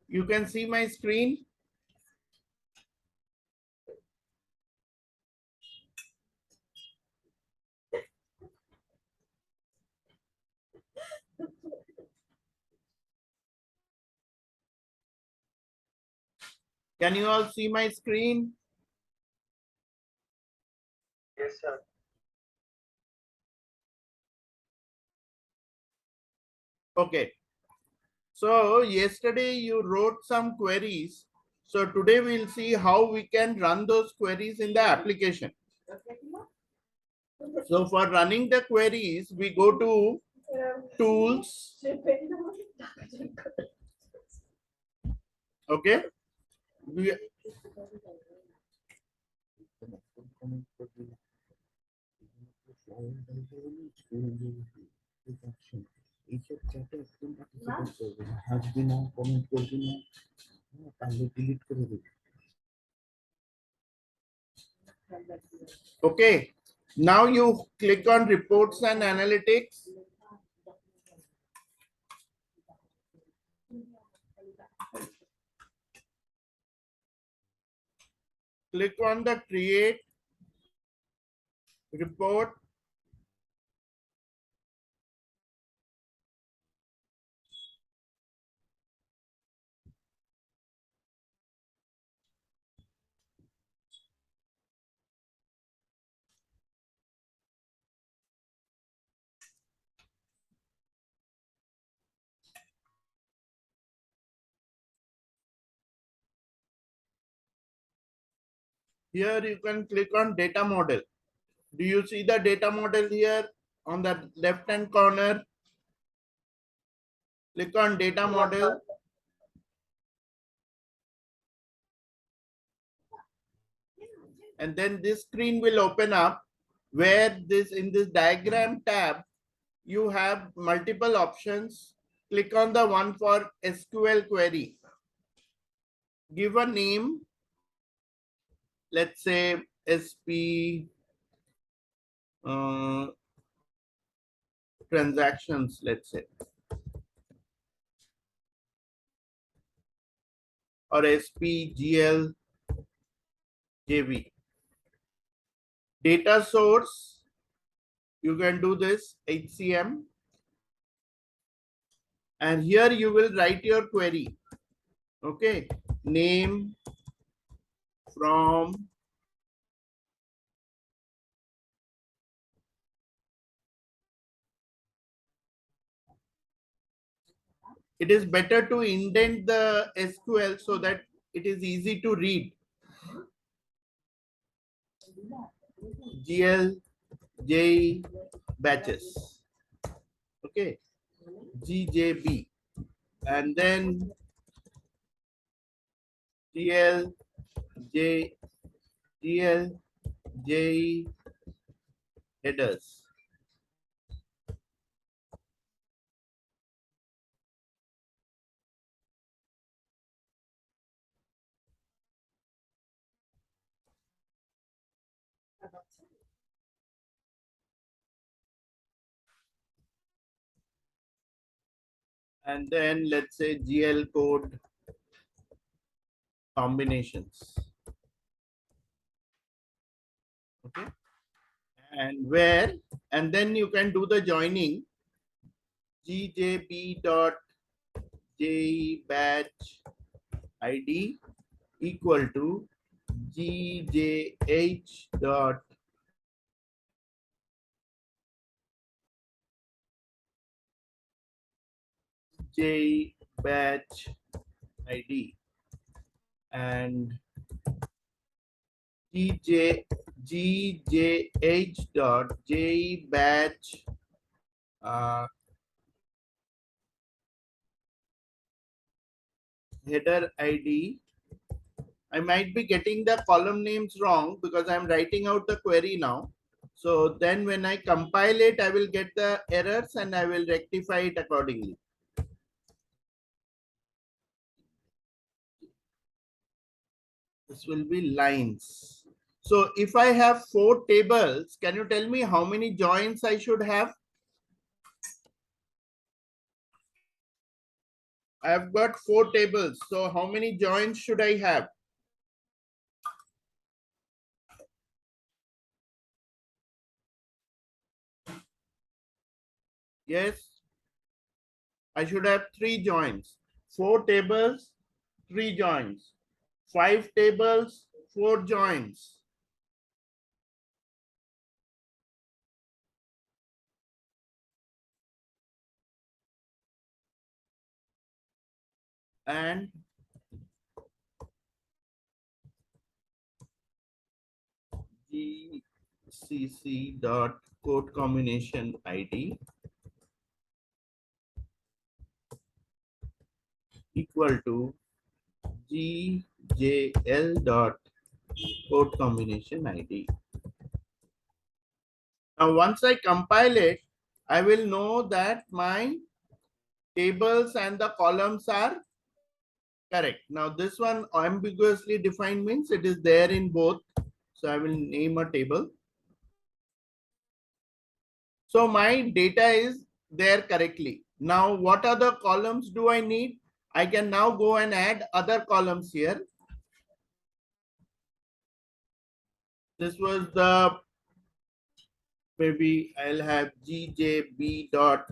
You can see my screen. Can you all see my screen? Yes, sir. Okay. So yesterday you wrote some queries. So today we'll see how we can run those queries in the application. So for running the queries, we go to tools. Okay. Okay. Now you click on reports and analytics. Click on the create report. Here you can click on data model. Do you see the data model here on the left hand corner? Click on data model. And then this screen will open up where this in this diagram tab, you have multiple options. Click on the one for SQL query. Give a name. Let's say SP transactions, let's say. Or SPGL JV. Data source, you can do this HCM. And here you will write your query. Okay, name from it is better to indent the SQL so that it is easy to read. GL, J batches. Okay, GJB. And then GL, J, GL, J headers. And then let's say GL code combinations. Okay. And where, and then you can do the joining gjb dot j batch id equal to gjh dot j batch id and gjh dot j batch header id. I might be getting the column names wrong because I'm writing out the query now. So then when I compile it, I will get the errors and I will rectify it accordingly. This will be lines. So if I have 4 tables, can you tell me how many joins I should have? I've got 4 tables. So how many joins should I have? Yes, I should have 3 joins. 4 tables, 3 joins. 5 tables, 4 joins. And GCC dot code combination ID equal to GJL dot code combination ID. Now, once I compile it, I will know that my tables and the columns are correct. Now, this one ambiguously defined means it is there in both. So I will name a table. So my data is there correctly. Now, what other columns do I need? I can now go and add other columns here. This was the, maybe I'll have GJB dot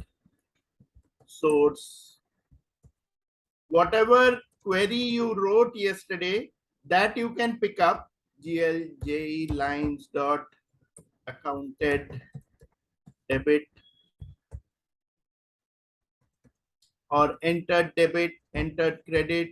source. Whatever query you wrote yesterday, that you can pick up. GLJ lines dot accounted debit or entered debit, entered credit.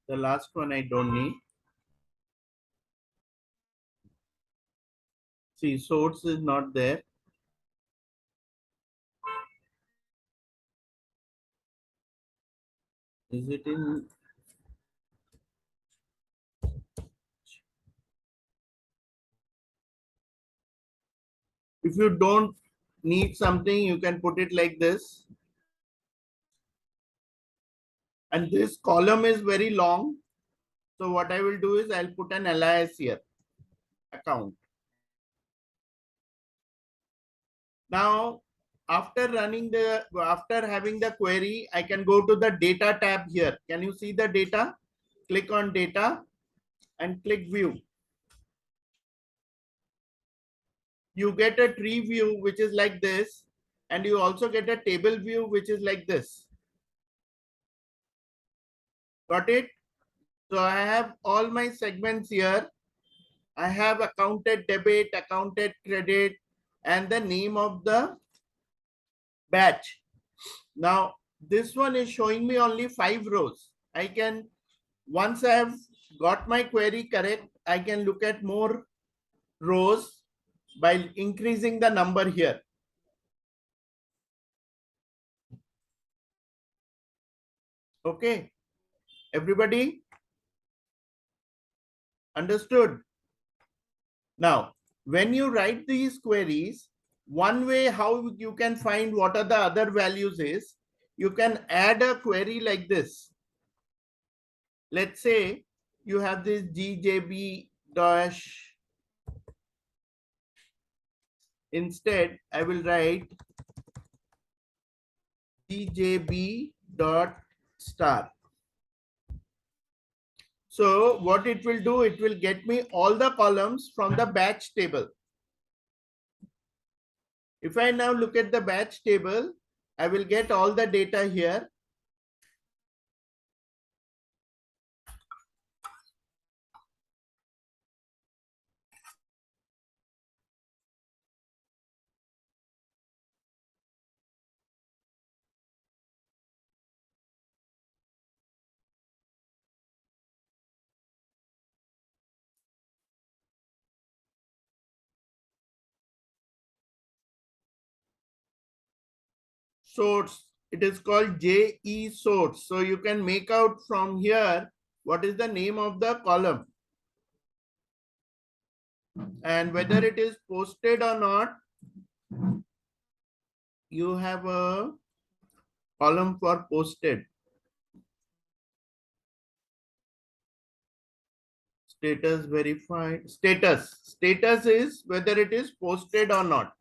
The last one I don't need. See, source is not there. Is it in? If you don't need something, you can put it like this. And this column is very long. So what I will do is I'll put an alias here, account. Now, after having the query, I can go to the data tab here. Can you see the data? Click on data and click view. You get a tree view, which is like this. And you also get a table view, which is like this. Got it? So I have all my segments here. I have accounted debit, accounted credit, and the name of the batch. Now, this one is showing me only 5 rows. I can, once I have got my query correct, I can look at more rows by increasing the number here. Okay, everybody understood? Now, when you write these queries, one way how you can find what are the other values is, you can add a query like this. Let's say you have this GJB dash. Instead, I will write GJB dot star. So what it will do, it will get me all the columns from the batch table. If I now look at the batch table, I will get all the data here. source. It is called JE source. So you can make out from here what is the name of the column and whether it is posted or not. You have a column for posted. Status verified. Status is whether it is posted or not.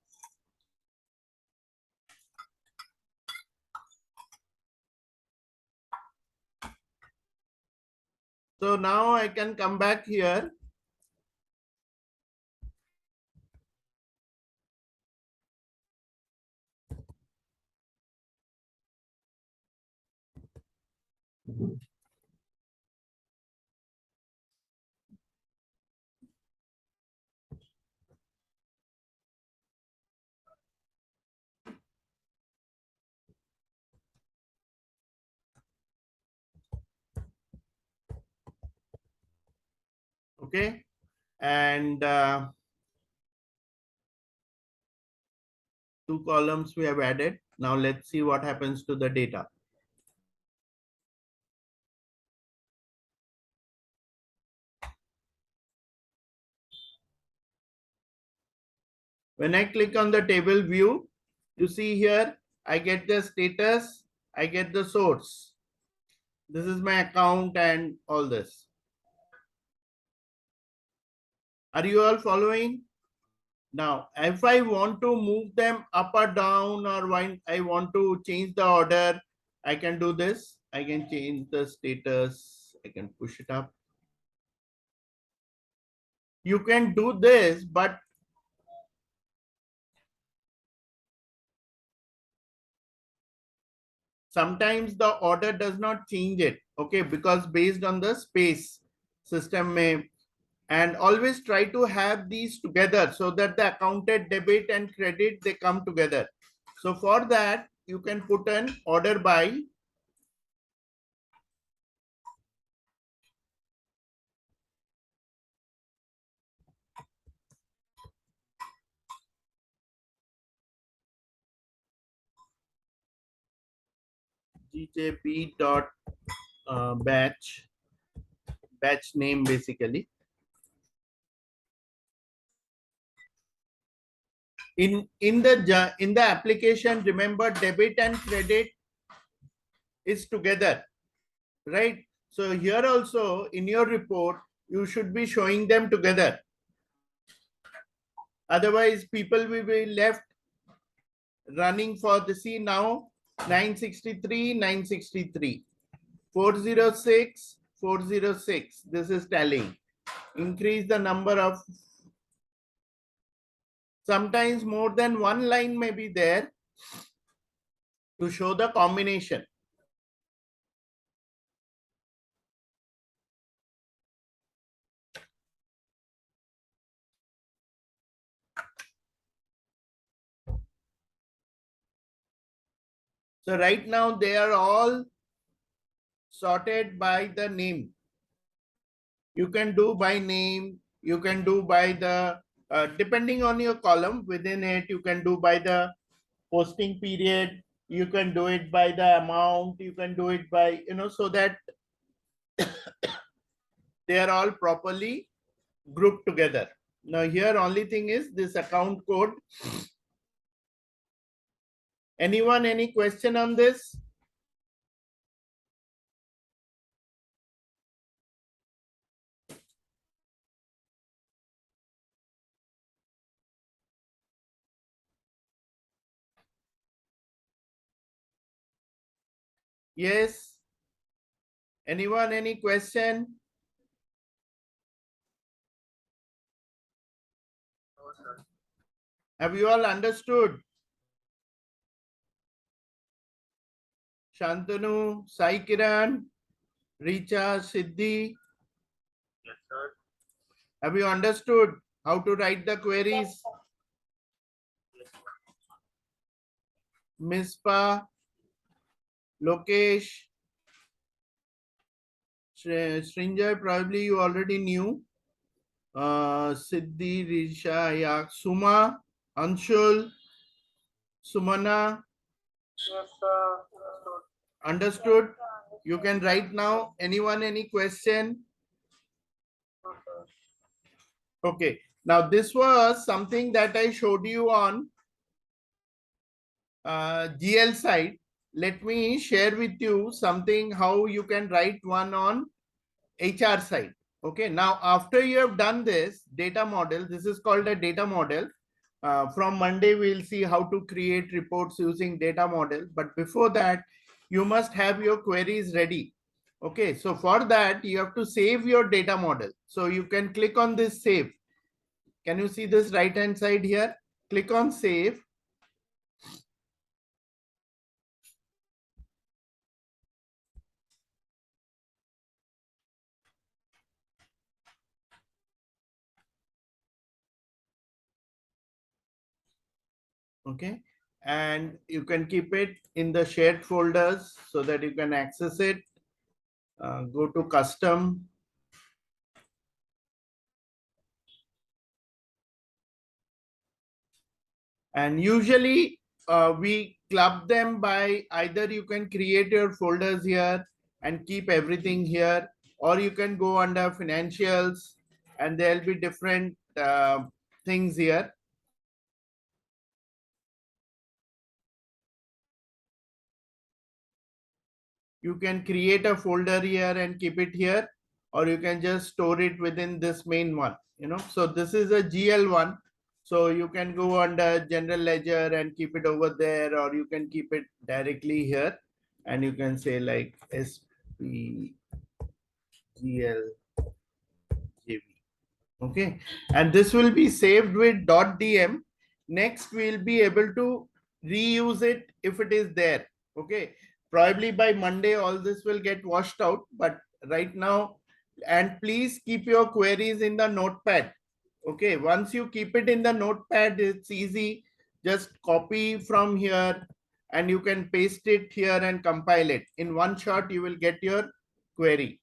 So now I can come back here. Okay. And two columns we have added. Now let's see what happens to the data. When I click on the table view, you see here, I get the status, I get the source. This is my account and all this. Are you all following? Now, if I want to move them up or down, or when I want to change the order, I can do this. I can change the status. I can push it up. You can do this, but sometimes the order does not change it. Okay, because based on the space system may, and always try to have these together so that the accounted debit and credit, they come together. So for that, you can put an order by. GJP dot batch name basically. In the application, remember debit and credit is together, right? So here also in your report, you should be showing them together. Otherwise, people will be left running for the, see now 963, 963, 406, 406. This is tallying. Increase the number of, sometimes more than one line may be there to show the combination. So right now they are all sorted by the name. You can do by name, you can do by the, depending on your column within it, you can do by the posting period, you can do it by the amount, you can do it by, so that they are all properly grouped together. Now here only thing is this account code. Anyone, any question on this? Yes. Anyone, any question? Have you all understood? Shantanu, Sai Kiran, Richa, Siddhi. Yes, sir. Have you understood how to write the queries? Yes, Mispa, Lokesh, Srinjay, probably you already knew. Siddhi, Risha, Yak, Suma, Anshul, Sumana, Yes, understood. Understood? You can write now. Anyone, any question? Okay. Okay. Now this was something that I showed you on GL side. Let me share with you something how you can write one on HR side. Okay. Now after you have done this data model, this is called a data model. From Monday, we'll see how to create reports using data model. But before that, you must have your queries ready. Okay, so for that, you have to save your data model. So you can click on this save. Can you see this right hand side here? Click on save. Okay, and you can keep it in the shared folders so that you can access it. Go to custom. And usually we club them by either you can create your folders here and keep everything here, or you can go under financials and there'll be different things here. You can create a folder here and keep it here, or you can just store it within this main one, you know. So this is a GL one. So you can go under general ledger and keep it over there, or you can keep it directly here and you can say like SPGL Okay, and this will be saved with .dm. Next, we'll be able to reuse it if it is there. Okay, probably by Monday, all this will get washed out. But right now, and please keep your queries in the notepad. Okay, once you keep it in the notepad, it's easy. Just copy from here and you can paste it here and compile it. In one shot, you will get your query.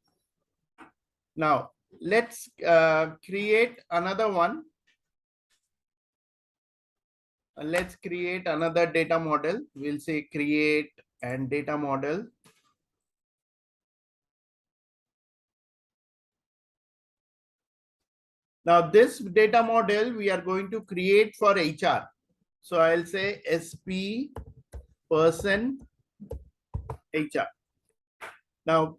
Now, let's create another one. Let's create another data model. We'll say create and data model. Now, this data model we are going to create for HR. So I'll say SP person HR. Now,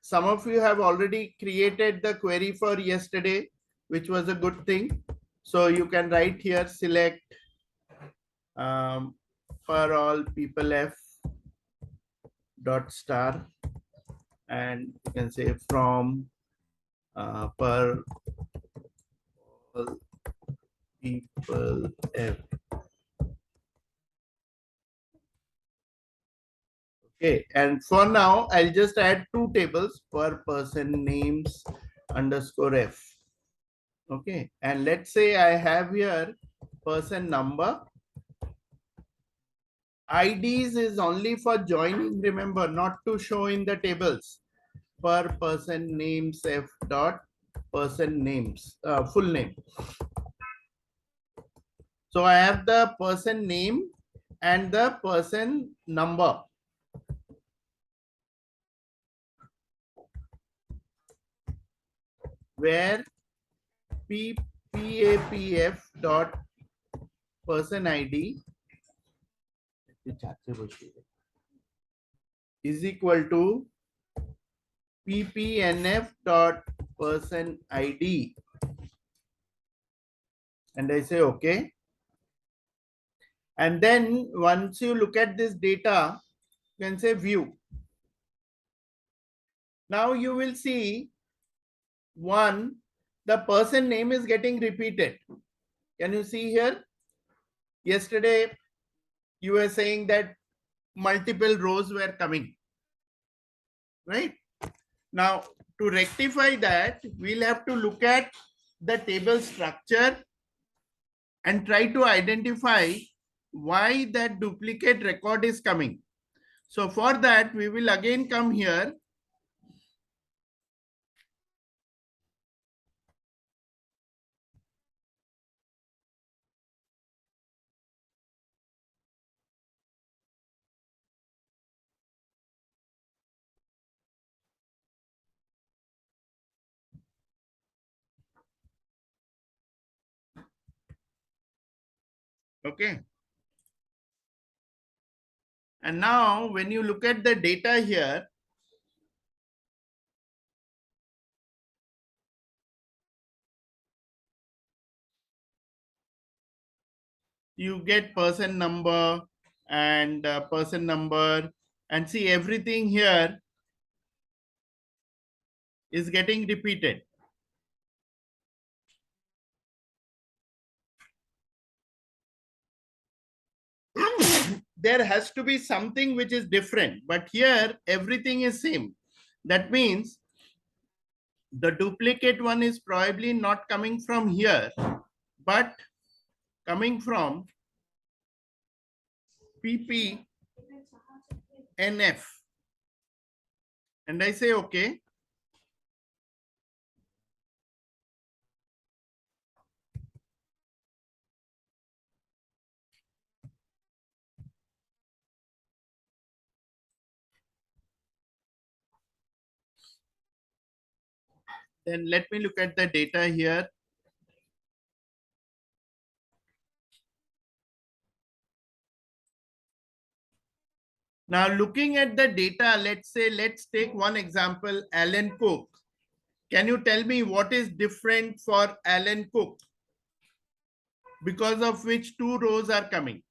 some of you have already created the query for yesterday, which was a good thing. So you can write here, select for all people F dot star, and you can say from per all people F. Okay, and for now, I'll just add two tables per person names underscore F. Okay, and let's say I have here person number. IDs is only for joining, remember, not to show in the tables. Per person names F dot person names, full name. So I have the person name and the person number. Where PAPF dot person ID is equal to PPNF dot person ID. And I say, okay. And then once you look at this data, you can say view. Now you will see one, the person name is getting repeated. Can you see here? Yesterday, you were saying that multiple rows were coming, right? Now, to rectify that, we'll have to look at the table structure and try to identify why that duplicate record is coming. So for that, we will again come here. Okay. And now when you look at the data here, you get person number and person number, and see everything here is getting repeated. There has to be something which is different, but here everything is same. That means the duplicate one is probably not coming from here, but coming from PPNF. And I say, okay. Then let me look at the data here. Now looking at the data, let's take one example, Alan Cook. Can you tell me what is different for Alan Cook, because of which two rows are coming?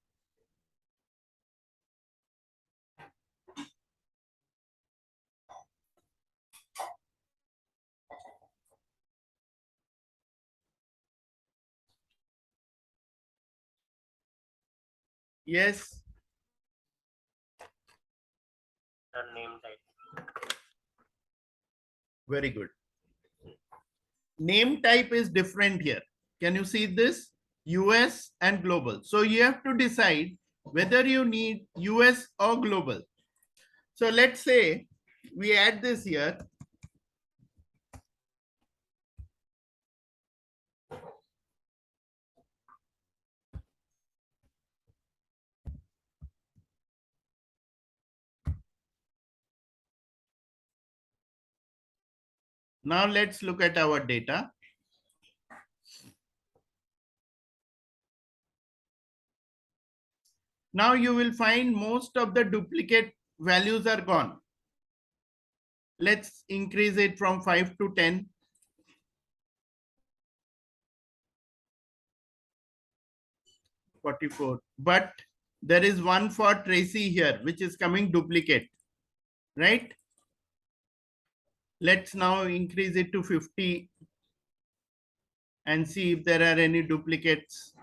Yes. The name type. Very good. Name type is different here. Can you see this? US and global. So you have to decide whether you need US or global. So let's say we add this here. Now let's look at our data. Now you will find most of the duplicate values are gone. Let's increase it from 5 to 10. $44. But there is one for Tracy here, which is coming duplicate, right? Let's now increase it to 50 and see if there are any duplicates.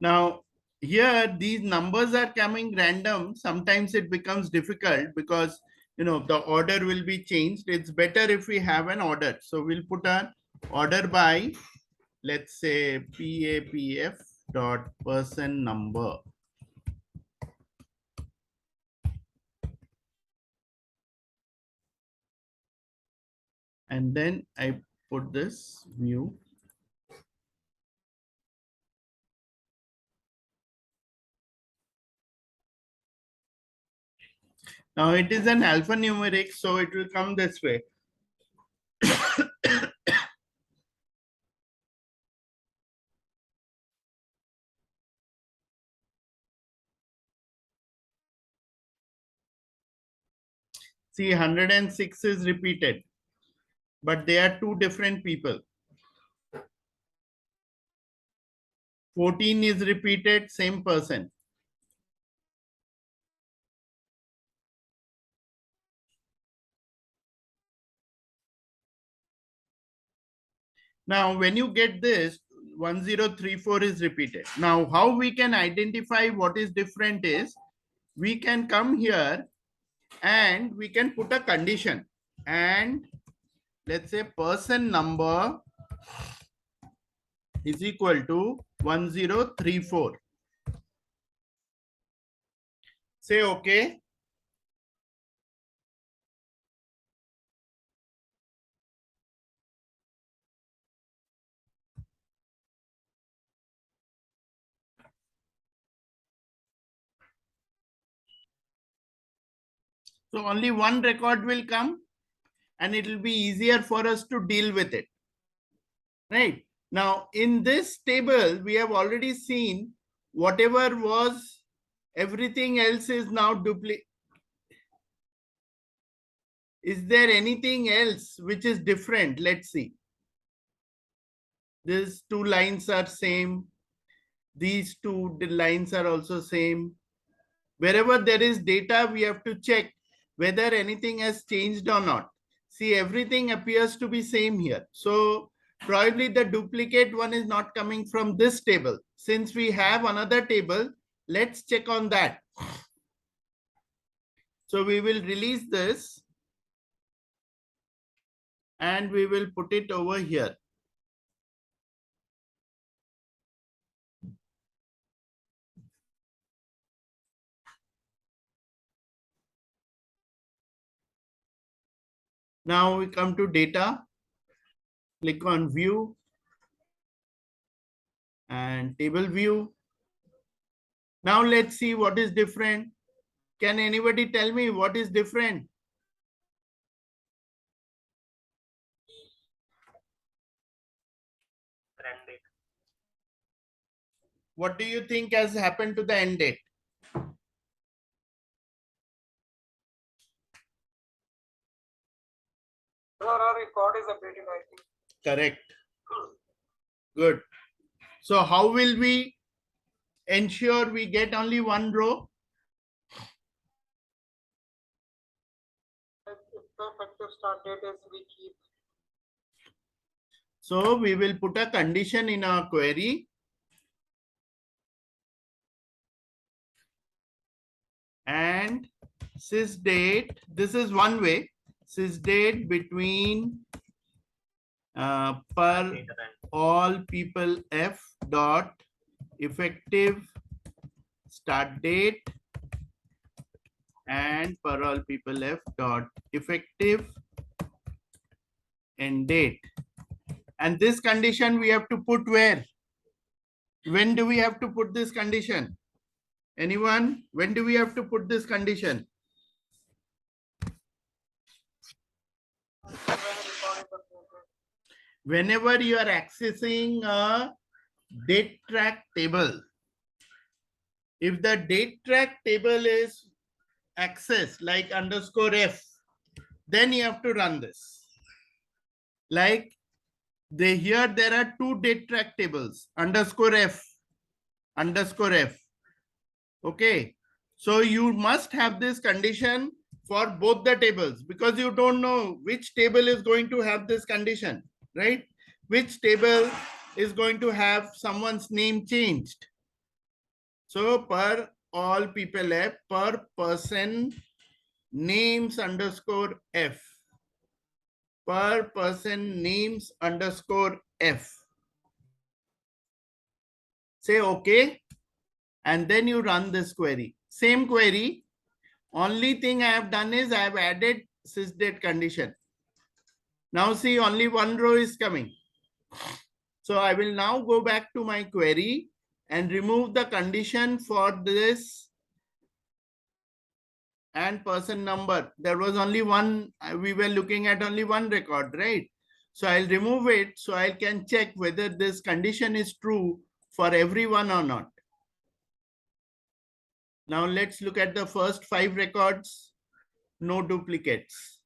Now, here these numbers are coming random. Sometimes it becomes difficult because the order will be changed. It's better if we have an order. So we'll put an order by, let's say, PAPF dot person number. And then I put this view. Now it is an alphanumeric, so it will come this way. See, 106 is repeated, but they are two different people. 14 is repeated, same person. Now, when you get this, 1034 is repeated. Now, how we can identify what is different is, we can come here and we can put a condition, and let's say person number is equal to 1034. Say okay. So only one record will come and it will be easier for us to deal with it. Right. Now, in this table, we have already seen whatever was, everything else is now duplicate. Is there anything else which is different? Let's see. These two lines are same. These two lines are also same. Wherever there is data, we have to check whether anything has changed or not. See, everything appears to be same here. So probably the duplicate one is not coming from this table. Since we have another table, let's check on that. So we will release this and we will put it over here. Now we come to data, click on view and table view. Now let's see what is different. Can anybody tell me what is different? End date. What do you think has happened to the end date? Our record is updated, I think. Correct. Good. So how will we ensure we get only one row? If the effective start date is we keep. So we will put a condition in our query. And sysdate, this is one way, sysdate between per all people f dot effective start date and per all people f dot effective end date. And this condition we have to put where? When do we have to put this condition? Anyone? When do we have to put this condition? Whenever you are accessing a date track table, if the date track table is accessed like underscore f, then you have to run this. Like here there are two date track tables, underscore f, underscore f. Okay. So you must have this condition for both the tables because you don't know which table is going to have this condition, right? Which table is going to have someone's name changed. So per all people f, per person names underscore f, per person names underscore f. Say okay, and then you run this query. Same query. Only thing I have done is I have added sysdate condition. Now see, only one row is coming. So I will now go back to my query and remove the condition for this and person number. There was only one, we were looking at only one record, right? So I'll remove it so I can check whether this condition is true for everyone or not. Now let's look at the first 5 records. No duplicates.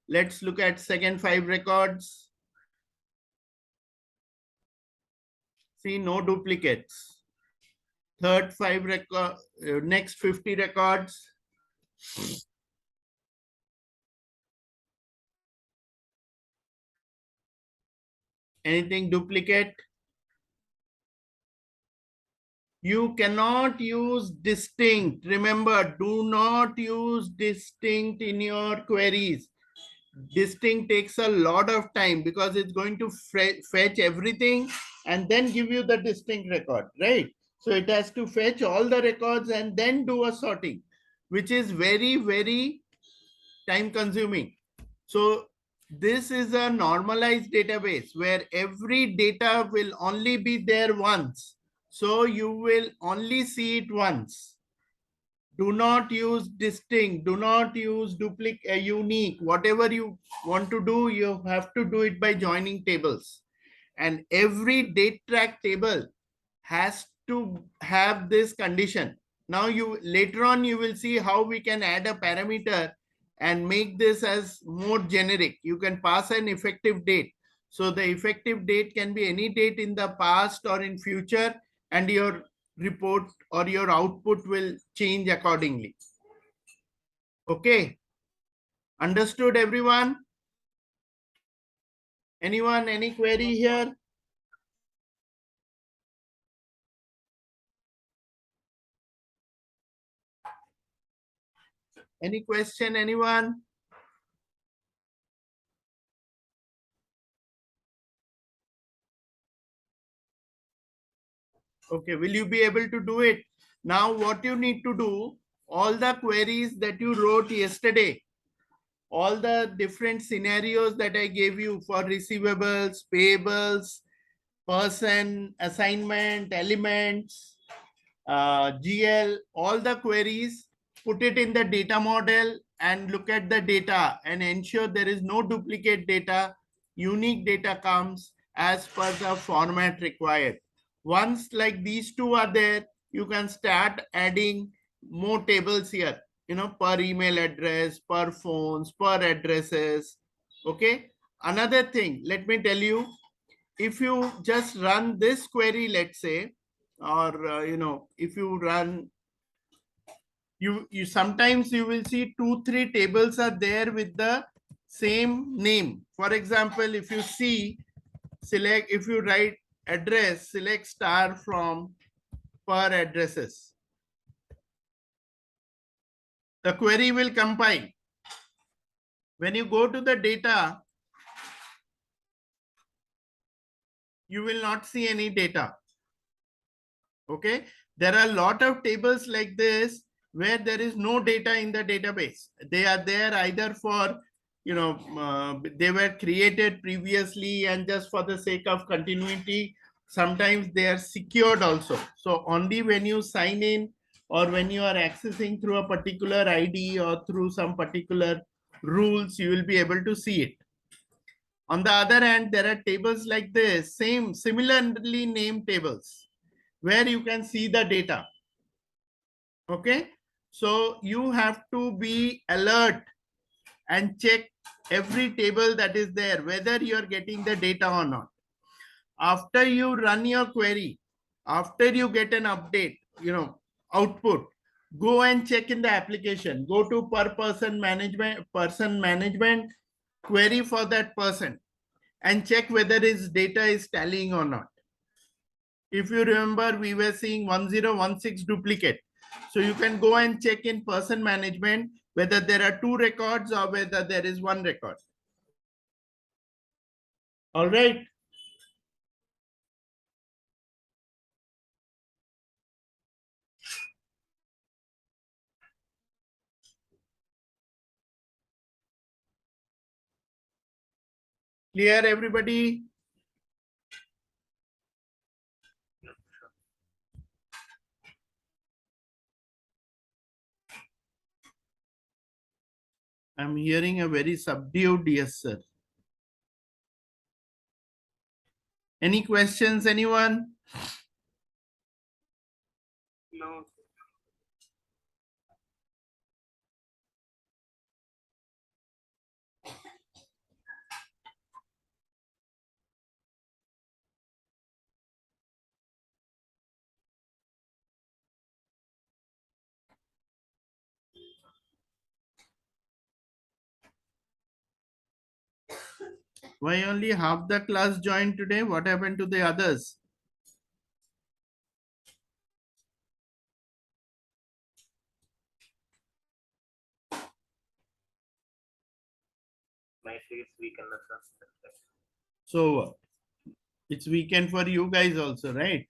Let's look at second 5 records. See, no duplicates. Third 5 record, next 50 records. Anything duplicate? You cannot use distinct. Remember, do not use distinct in your queries. Distinct takes a lot of time because it's going to fetch everything and then give you the distinct record, right? So it has to fetch all the records and then do a sorting, which is very, very time consuming. So this is a normalized database where every data will only be there once. So you will only see it once. Do not use distinct, do not use duplicate, unique. Whatever you want to do, you have to do it by joining tables. And every date track table has to have this condition. Now you later on you will see how we can add a parameter and make this as more generic. You can pass an effective date. So the effective date can be any date in the past or in future, and your report or your output will change accordingly. Okay. Understood, everyone? Anyone, any query here? Any question, anyone? Okay, will you be able to do it? Now, what you need to do, all the queries that you wrote yesterday, all the different scenarios that I gave you for receivables, payables, person, assignment, elements, GL, all the queries, put it in the data model and look at the data and ensure there is no duplicate data. Unique data comes as per the format required. Once like these two are there, you can start adding more tables here, per email address, per phones, per addresses. Okay. Another thing, let me tell you, if you just run this query, let's say, or if you run, you sometimes you will see 2-3 tables are there with the same name. For example, if you see, select, if you write address, select star from per addresses, the query will compile. When you go to the data, you will not see any data. Okay, there are a lot of tables like this where there is no data in the database. They are there either for, they were created previously and just for the sake of continuity. Sometimes they are secured also. So only when you sign in or when you are accessing through a particular ID or through some particular rules, you will be able to see it. On the other hand, there are tables like this, similarly named tables, where you can see the data. Okay, so you have to be alert and check every table that is there, whether you are getting the data or not. After you run your query, after you get an update, output, go and check in the application. Go to per person management, query for that person and check whether his data is tallying or not. If you remember, we were seeing 1016 duplicate. So you can go and check in person management whether there are 2 records or whether there is 1 record. All right. Clear, everybody? I'm hearing a very subdued yes, sir. Any questions, anyone? No. Why only half the class joined today? What happened to the others? My face weekend. So it's weekend for you guys also, right?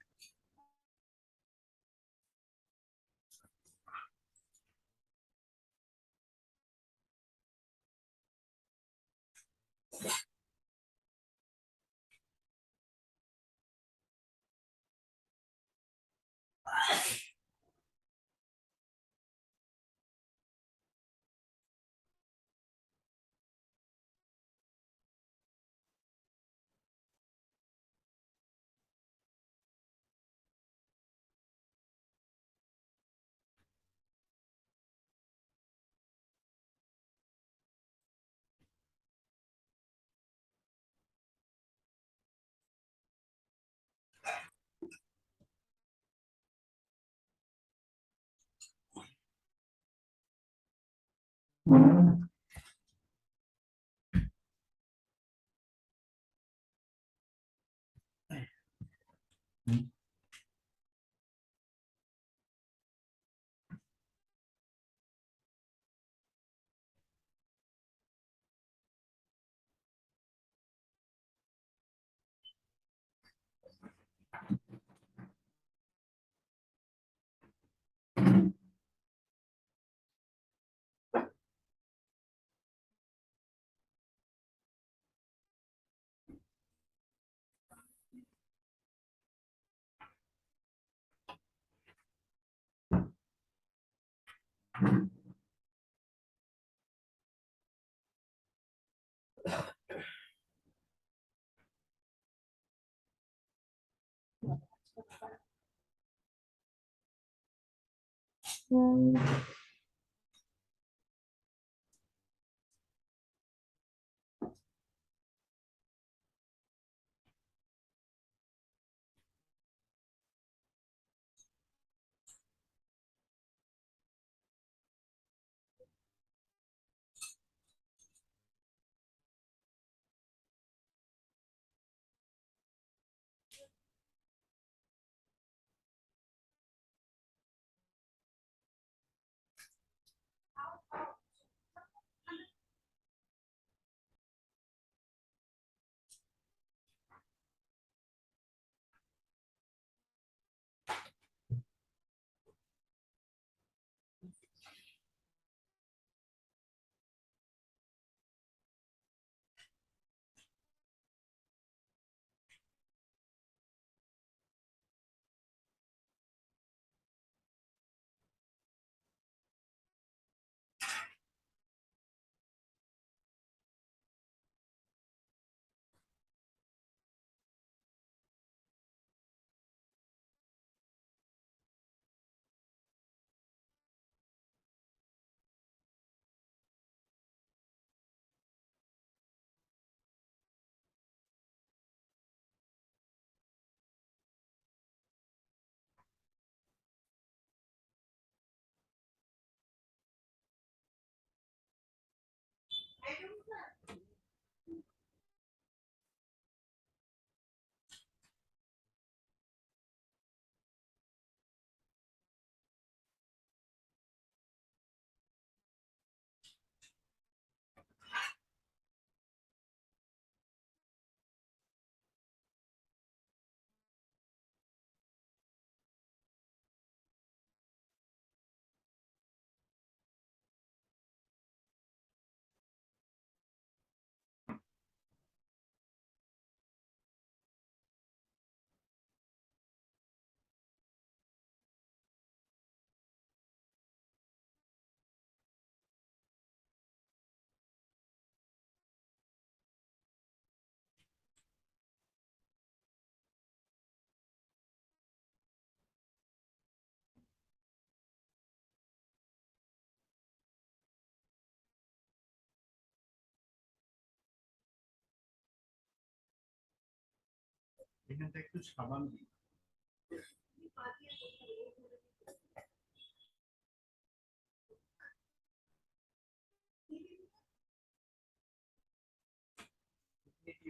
এখানটা একটু সাবান দিই।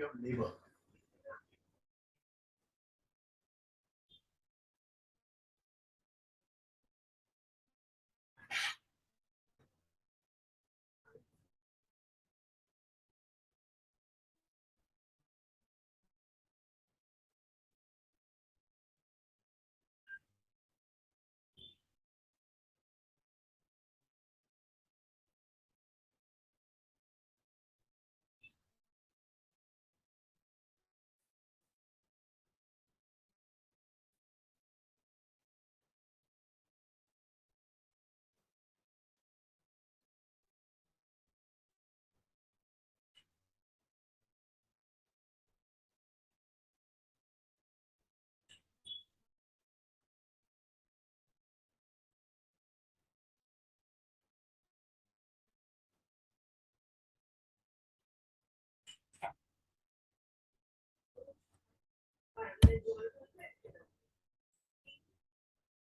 Of labor.